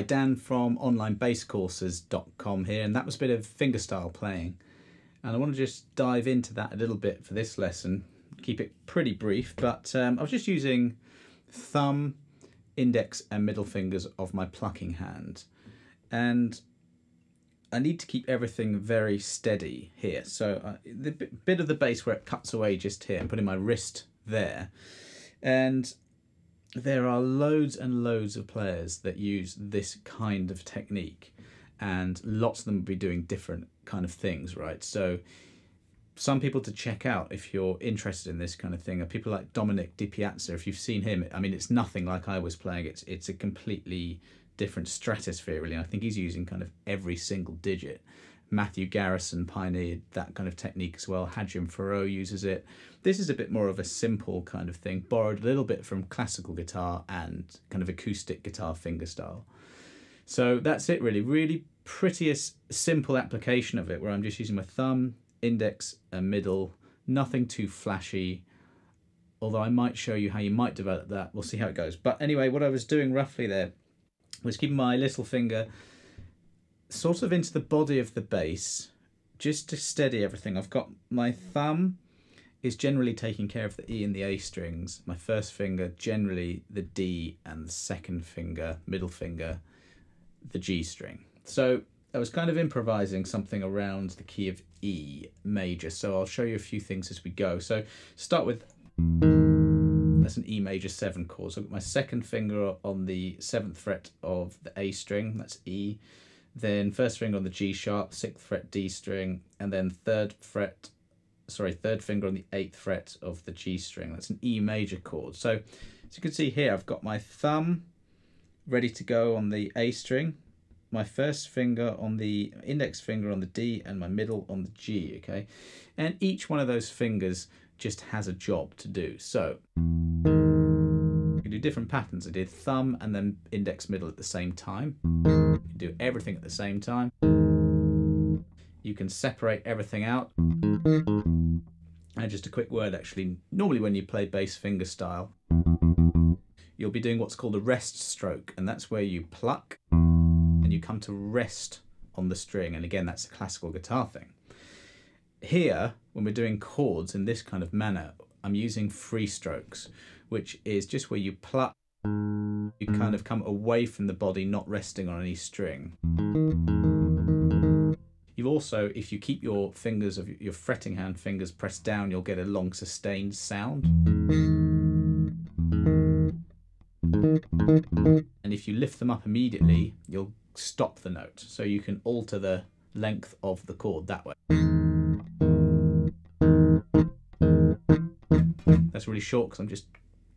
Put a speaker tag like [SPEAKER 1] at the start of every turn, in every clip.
[SPEAKER 1] Dan from onlinebasscourses.com here, and that was a bit of fingerstyle playing. And I want to just dive into that a little bit for this lesson, keep it pretty brief, but I was just using thumb, index and middle fingers of my plucking hand. And I need to keep everything very steady here. So the bit of the bass where it cuts away just here, I'm putting my wrist there. And there are loads and loads of players that use this kind of technique, and lots of them will be doing different kind of things, right? So some people to check out if you're interested in this kind of thing are people like Dominic DiPiazza. If you've seen him, I mean, it's nothing like I was playing. It's a completely different stratosphere, really. I think he's using kind of every single digit. Matthew Garrison pioneered that kind of technique as well. Hadjim Farrow uses it. This is a bit more of a simple kind of thing, borrowed a little bit from classical guitar and kind of acoustic guitar fingerstyle. So that's it, really. Really prettiest, simple application of it, where I'm just using my thumb, index and middle. Nothing too flashy, although I might show you how you might develop that. We'll see how it goes. But anyway, what I was doing roughly there was keeping my little finger sort of into the body of the bass, just to steady everything. I've got my thumb is generally taking care of the E and the A strings. My first finger, generally the D, and the second finger, middle finger, the G string. So I was kind of improvising something around the key of E major. So I'll show you a few things as we go. So start with, that's an E major 7 chord. So I've got my second finger on the 7th fret of the A string, that's E. Then first finger on the G sharp, 6th fret D string, and then third finger on the 8th fret of the G string. That's an E major chord. So as you can see here, I've got my thumb ready to go on the A string, my first finger on the index finger on the D, and my middle on the G, okay? And each one of those fingers just has a job to do. So you can do different patterns. I did thumb and then index middle at the same time. You can do everything at the same time. You can separate everything out. And just a quick word, actually, normally when you play bass fingerstyle, you'll be doing what's called a rest stroke, and that's where you pluck and you come to rest on the string. And again, that's a classical guitar thing. Here, when we're doing chords in this kind of manner, I'm using free strokes, which is just where you pluck, you kind of come away from the body, not resting on any string. You've also, if you keep your fingers of your fretting hand fingers pressed down, you'll get a long sustained sound. And if you lift them up immediately, you'll stop the note. So you can alter the length of the chord that way. That's really short because I'm just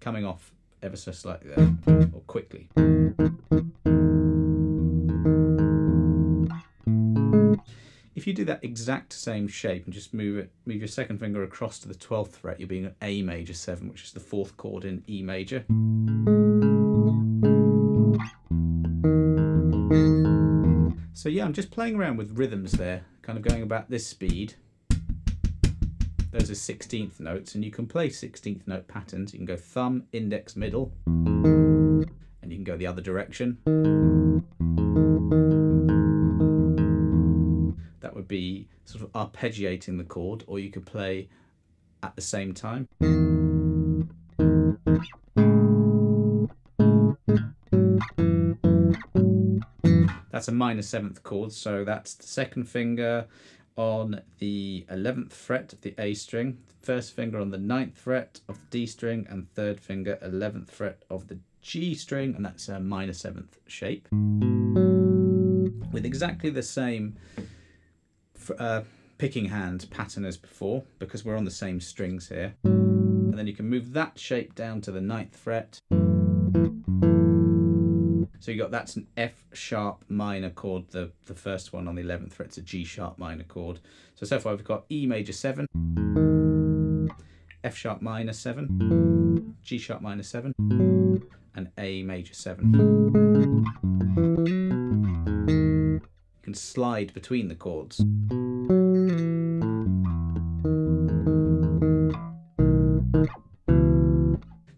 [SPEAKER 1] coming off ever so slightly there, or quickly. If you do that exact same shape and just move your second finger across to the 12th fret, you'll be in an A major 7, which is the 4th chord in E major. So yeah, I'm just playing around with rhythms there, kind of going about this speed. Those are 16th notes, and you can play 16th note patterns. You can go thumb, index, middle, and you can go the other direction. That would be sort of arpeggiating the chord, or you could play at the same time. That's a minor 7th chord, so that's the second finger on the 11th fret of the A string, first finger on the 9th fret of the D string, and third finger 11th fret of the G string, and that's a minor 7th shape. With exactly the same picking hand pattern as before, because we're on the same strings here. And then you can move that shape down to the 9th fret. So you got, that's an F sharp minor chord, the first one on the 11th fret, it's a G sharp minor chord. So far we've got E major 7, F sharp minor 7, G sharp minor 7, and A major 7. You can slide between the chords.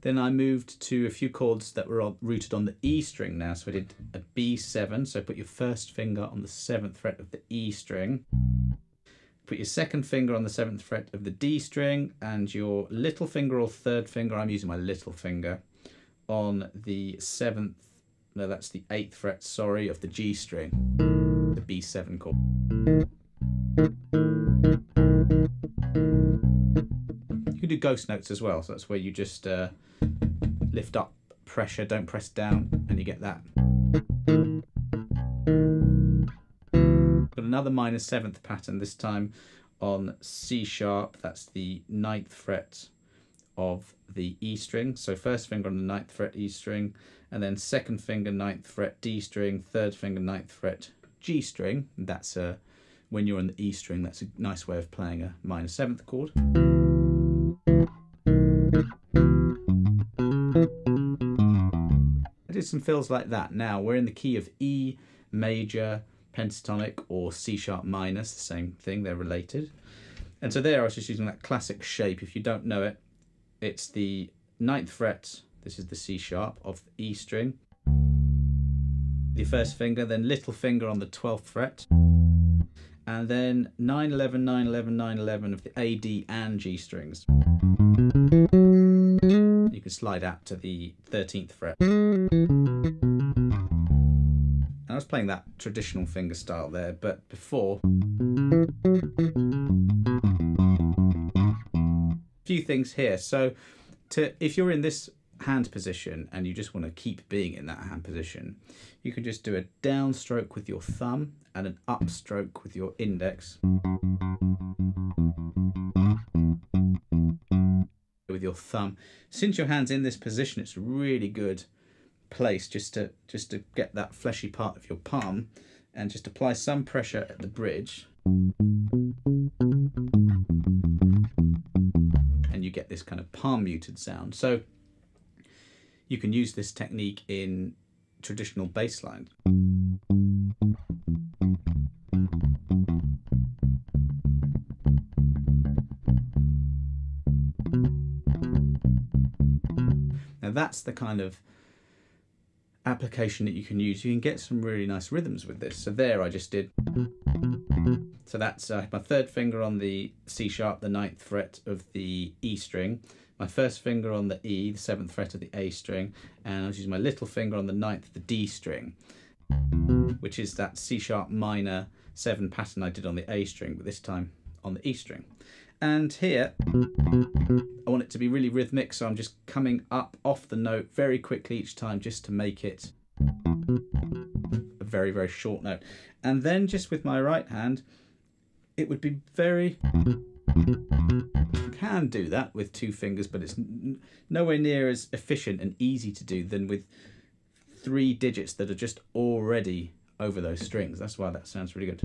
[SPEAKER 1] Then I move moved to a few chords that were rooted on the E string now. So I did a B7, so put your first finger on the 7th fret of the E string. Put your second finger on the 7th fret of the D string, and your little finger or third finger, I'm using my little finger, on the 7th, no, that's the 8th fret, sorry, of the G string, the B7 chord. You can do ghost notes as well, so that's where you just lift up pressure, don't press down, and you get that. Got another minor 7th pattern, this time on C sharp, that's the 9th fret of the E string. So first finger on the 9th fret E string, and then second finger 9th fret D string, third finger 9th fret G string. That's when you're on the E string, that's a nice way of playing a minor 7th chord. I did some fills like that. Now we're in the key of E major pentatonic or C sharp minor, it's the same thing, they're related. And so there I was just using that classic shape. If you don't know it, it's the 9th fret, this is the C sharp of the E string, the first finger, then little finger on the 12th fret, and then 9, 11, 9, 11, 9, 11 of the A, D and G strings. You can slide out to the 13th fret. And I was playing that traditional fingerstyle there, but before, few things here. So if you're in this hand position and you just want to keep being in that hand position, you can just do a down stroke with your thumb and an up stroke with your index. With your thumb. Since your hand's in this position, it's a really good place just to get that fleshy part of your palm and just apply some pressure at the bridge. And you get this kind of palm muted sound. So you can use this technique in traditional bass lines. Now that's the kind of application that you can use. You can get some really nice rhythms with this. So there I just did. So that's my third finger on the C sharp, the 9th fret of the E string, my first finger on the E, the 7th fret of the A string, and I was using my little finger on the 9th of the D string, which is that C sharp minor 7 pattern I did on the A string, but this time on the E string. And here, I want it to be really rhythmic, so I'm just coming up off the note very quickly each time just to make it a very, very short note. And then just with my right hand, it would be very... You can do that with 2 fingers, but it's nowhere near as efficient and easy to do than with 3 digits that are just already over those strings. That's why that sounds really good.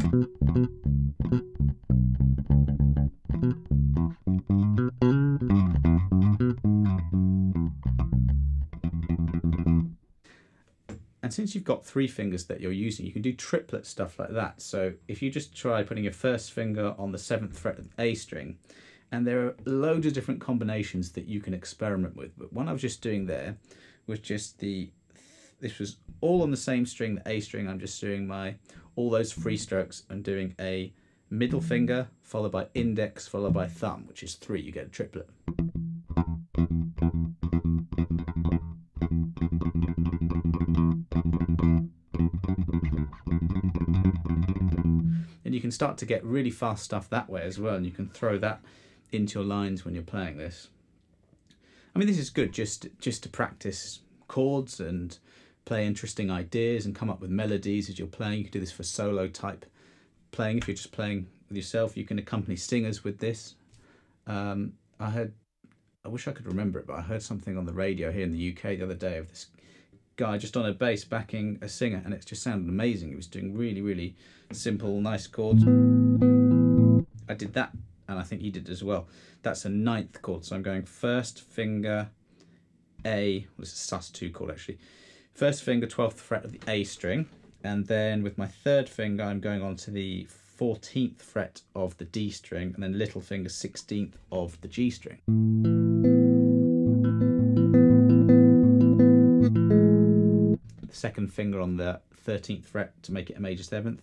[SPEAKER 1] And since you've got 3 fingers that you're using, you can do triplet stuff like that. So if you just try putting your first finger on the 7th fret of the A string, and there are loads of different combinations that you can experiment with. But one I was just doing there was just this was all on the same string, the A string. I'm just doing all those free strokes. I'm doing a middle finger followed by index followed by thumb, which is 3. You get a triplet. And you can start to get really fast stuff that way as well, and you can throw that into your lines when you're playing this. I mean, this is good just to practice chords and play interesting ideas and come up with melodies as you're playing. You can do this for solo type playing. If you're just playing with yourself, you can accompany singers with this. I wish I could remember it, but I heard something on the radio here in the UK the other day of this guy just on a bass backing a singer, and it just sounded amazing. He was doing really, really simple, nice chords. I did that, and I think he did as well. That's a 9th chord, so I'm going first finger A, well, it's a sus2 chord actually. First finger 12th fret of the A string, and then with my third finger I'm going on to the 14th fret of the D string, and then little finger 16th of the G string. second finger on the 13th fret to make it a major 7th.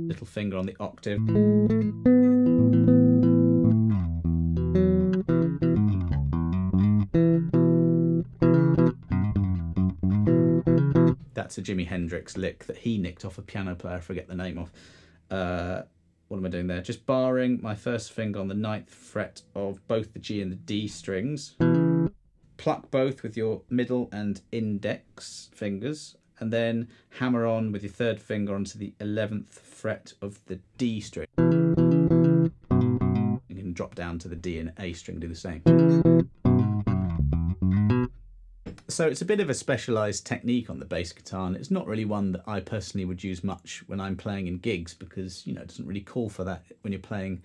[SPEAKER 1] Little finger on the octave. That's a Jimi Hendrix lick that he nicked off a piano player I forget the name of. What am I doing there? Just barring my first finger on the 9th fret of both the G and the D strings. Pluck both with your middle and index fingers, and then hammer on with your 3rd finger onto the 11th fret of the D string. You can drop down to the D and A string, do the same. So it's a bit of a specialised technique on the bass guitar, and it's not really one that I personally would use much when I'm playing in gigs, because, you know, it doesn't really call for that when you're playing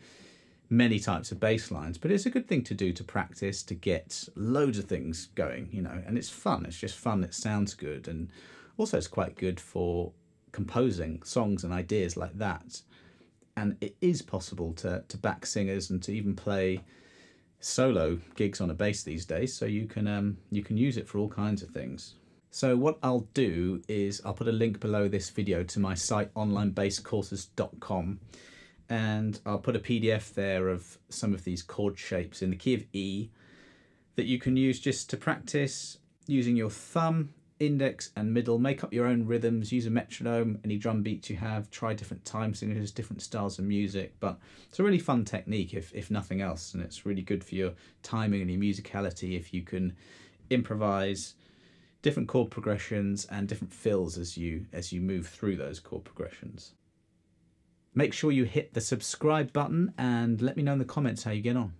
[SPEAKER 1] many types of bass lines. But it's a good thing to do to practice, to get loads of things going, you know, and it's fun. It's just fun. It sounds good, and also it's quite good for composing songs and ideas like that. And it is possible to back singers and to even play solo gigs on a bass these days, so you can use it for all kinds of things. So what I'll do is I'll put a link below this video to my site onlinebasscourses.com, and I'll put a PDF there of some of these chord shapes in the key of E that you can use just to practice using your thumb, index and middle. Make up your own rhythms, use a metronome, any drum beats you have, try different time signatures, different styles of music. But it's a really fun technique if nothing else, and it's really good for your timing and your musicality if you can improvise different chord progressions and different fills as you move through those chord progressions. Make sure you hit the subscribe button and let me know in the comments how you get on.